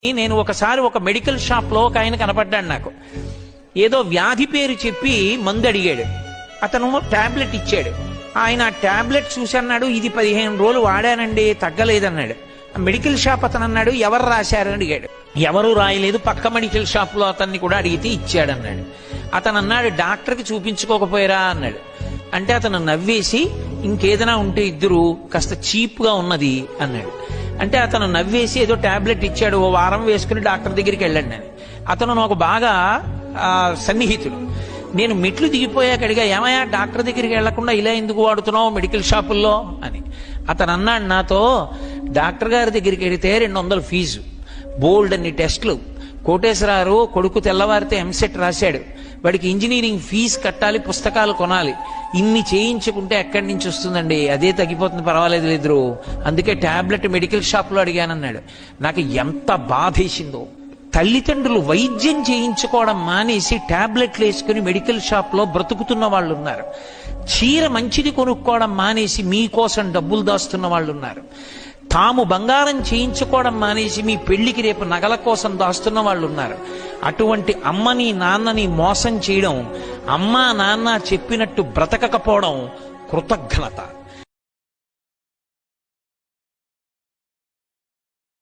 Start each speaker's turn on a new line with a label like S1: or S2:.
S1: నేను ఒకసారి ఒక మెడికల్ షాప్ లో ఒక ఆయన కనపడ్డాడు నాకు. ఏదో వ్యాధి పేరు చెప్పి మందు అడిగాడు. అతను టాబ్లెట్ ఇచ్చాడు. ఆయన ఆ టాబ్లెట్ చూసి అన్నాడు, ఇది 15 రోజులు వాడానండి, తగ్గలేదన్నాడు. మెడికల్ షాప్ అతను అన్నాడు, ఎవరు రాశారని అడిగాడు. ఎవరు రాయలేదు, పక్క మెడికల్ షాప్ లో అతన్ని కూడా అడిగితే ఇచ్చాడన్నాడు. అతను అన్నాడు, డాక్టర్కి చూపించుకోకపోయారా అన్నాడు. అంటే అతను నవ్వేసి, ఇంకేదైనా ఉంటే ఇద్దరు కాస్త చీప్ గా ఉన్నది అన్నాడు. అంటే అతను నవ్వేసి ఏదో టాబ్లెట్ ఇచ్చాడు, ఓ వారం వేసుకుని డాక్టర్ దగ్గరికి వెళ్ళండి అని. అతను నాకు బాగా సన్నిహితుడు. నేను మెట్లు దిగిపోయాక అడిగా, ఏమయ్యా డాక్టర్ దగ్గరికి వెళ్లకుండా ఇలా ఎందుకు వాడుతున్నావు మెడికల్ షాపుల్లో అని. అతను అన్నాడు నాతో, డాక్టర్ గారి దగ్గరికి వెళితే 200 ఫీజు, బోల్డ్ అన్ని టెస్టులు, కోటేశ్వరారు కొడుకు తెల్లవారితే ఎంసెట్ రాశాడు, వాడికి ఇంజనీరింగ్ ఫీజు కట్టాలి, పుస్తకాలు కొనాలి, ఇన్ని చేయించుకుంటే ఎక్కడి నుంచి వస్తుందండి, అదే తగ్గిపోతుంది, పర్వాలేదు లేదురు, అందుకే టాబ్లెట్ మెడికల్ షాప్ లో అడిగానన్నాడు. నాకు ఎంత బాధేసిందో. తల్లిదండ్రులు వైద్యం చేయించుకోవడం మానేసి టాబ్లెట్లు వేసుకుని మెడికల్ షాప్ లో బ్రతుకుతున్న వాళ్ళు ఉన్నారు. చీర మంచిది కొనుక్కోవడం మానేసి మీకోసం డబ్బులు దాస్తున్న వాళ్ళు ఉన్నారు. తాము బంగారం చేయించుకోవడం మానేసి మీ పెళ్లికి రేపు నగల కోసం దాస్తున్న వాళ్ళు ఉన్నారు. అటువంటి అమ్మని నాన్నని మోసం చేయడం, అమ్మా నాన్న చెప్పినట్టు బ్రతకకపోవడం కృతజ్ఞత.